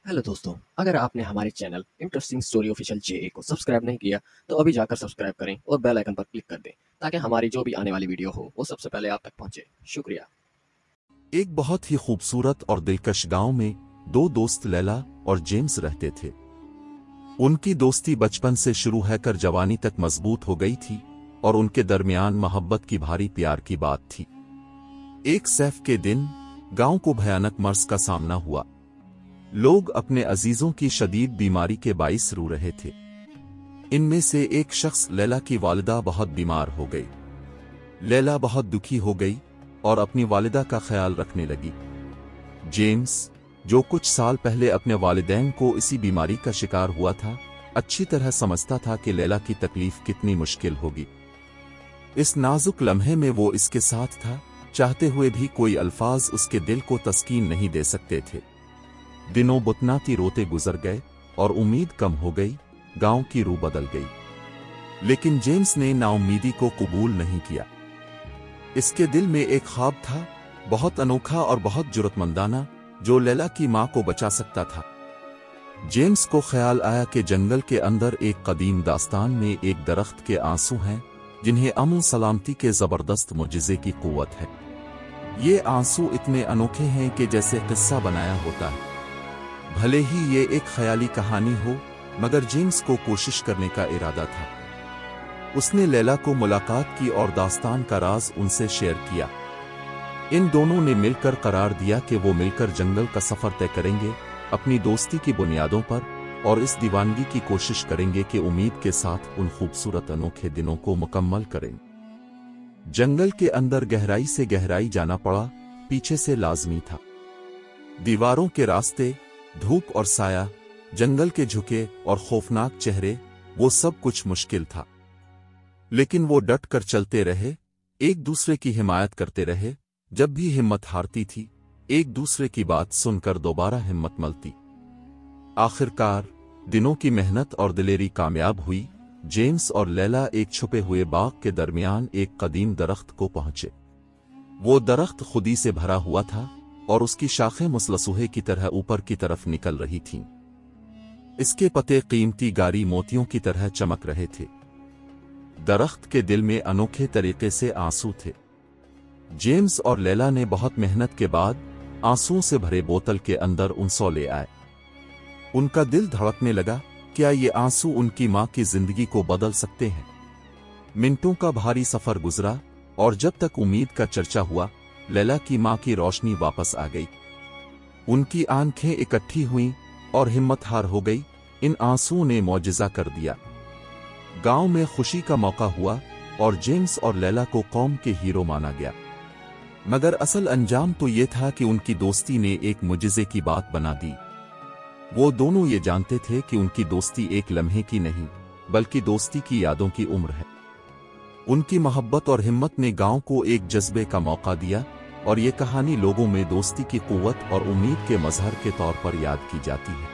Hello दोस्तों, अगर आपने हमारे चैनल इंटरेस्टिंग स्टोरी ऑफिशियल जेए को सब्सक्राइब नहीं किया तो अभी जाकर सब्सक्राइब करें और बेल आइकन पर क्लिक कर दें ताकि हमारी जो भी आने वाली वीडियो हो वो सबसे पहले आप तक पहुंचे। शुक्रिया। एक बहुत ही खूबसूरत और दिलकश गांव में दो दोस्त लैला और जेम्स रहते थे। उनकी दोस्ती बचपन से शुरू होकर जवानी तक मजबूत हो गई थी और उनके दरमियान मोहब्बत की भारी प्यार की बात थी। एक सैफ के दिन गांव को भयानक मर्ज का सामना हुआ। लोग अपने अजीजों की शदीद बीमारी के बाइस रो रहे थे। इनमें से एक शख्स लैला की वालिदा बहुत बीमार हो गई। लैला बहुत दुखी हो गई और अपनी वालिदा का ख्याल रखने लगी। जेम्स, जो कुछ साल पहले अपने वालिदैन को इसी बीमारी का शिकार हुआ था, अच्छी तरह समझता था कि लैला की तकलीफ कितनी मुश्किल होगी। इस नाजुक लम्हे में वो इसके साथ था, चाहते हुए भी कोई अल्फाज उसके दिल को तस्कीन नहीं दे सकते थे। दिनों बुतनाती रोते गुजर गए और उम्मीद कम हो गई। गांव की रूह बदल गई। लेकिन जेम्स ने नाउम्मीदी को कबूल नहीं किया। इसके दिल में एक ख्वाब था, बहुत अनोखा और बहुत जुर्रतमंदाना, जो लैला की मां को बचा सकता था। जेम्स को ख्याल आया कि जंगल के अंदर एक कदीम दास्तान में एक दरख्त के आंसू हैं जिन्हें अमन सलामती के जबरदस्त मुजिज़े की कुव्वत है। ये आंसू इतने अनोखे हैं कि जैसे किस्सा बनाया होता है। भले ही ये एक ख्याली कहानी हो, मगर जेम्स को कोशिश करने का इरादा था। उसने लैला को मुलाकात की और दास्तान का राज उनसे शेयर किया। इन दोनों ने मिलकर करार दिया कि वो मिलकर जंगल का सफर तय करेंगे, अपनी दोस्ती की बुनियादों पर, और इस दीवानगी की कोशिश करेंगे कि उम्मीद के साथ उन खूबसूरत अनोखे दिनों को मुकम्मल करें। जंगल के अंदर गहराई से गहराई जाना पड़ा, पीछे से लाजमी था। दीवारों के रास्ते, धूप और साया, जंगल के झुके और खौफनाक चेहरे, वो सब कुछ मुश्किल था। लेकिन वो डट कर चलते रहे, एक दूसरे की हिमायत करते रहे। जब भी हिम्मत हारती थी, एक दूसरे की बात सुनकर दोबारा हिम्मत मलती। आखिरकार दिनों की मेहनत और दिलेरी कामयाब हुई। जेम्स और लैला एक छुपे हुए बाग के दरमियान एक कदीम दरख्त को पहुंचे। वो दरख्त खुदी से भरा हुआ था और उसकी शाखें मुसलसुहे की तरह ऊपर की तरफ निकल रही थीं। इसके पत्ते कीमती गारी मोतियों की तरह चमक रहे थे। दरख्त के दिल में अनोखे तरीके से आंसू थे। जेम्स और लैला ने बहुत मेहनत के बाद आंसुओं से भरे बोतल के अंदर उनसो ले आए। उनका दिल धड़कने लगा, क्या ये आंसू उनकी मां की जिंदगी को बदल सकते हैं? मिनटों का भारी सफर गुजरा और जब तक उम्मीद का चर्चा हुआ, लैला की मां की रोशनी वापस आ गई। उनकी आंखें इकट्ठी हुईं और हिम्मत हार हो गई। इन आंसुओं ने मौजिज़ा कर दिया। गांव में खुशी का मौका हुआ और जेम्स और लैला को कौम के हीरो माना गया। मगर असल अंजाम तो ये था कि उनकी दोस्ती ने एक मुजिज़े की बात बना दी। वो दोनों ये जानते थे कि उनकी दोस्ती एक लम्हे की नहीं, बल्कि दोस्ती की यादों की उम्र है। उनकी मोहब्बत और हिम्मत ने गांव को एक जज्बे का मौका दिया और ये कहानी लोगों में दोस्ती की कुव्वत और उम्मीद के मजहर के तौर पर याद की जाती है।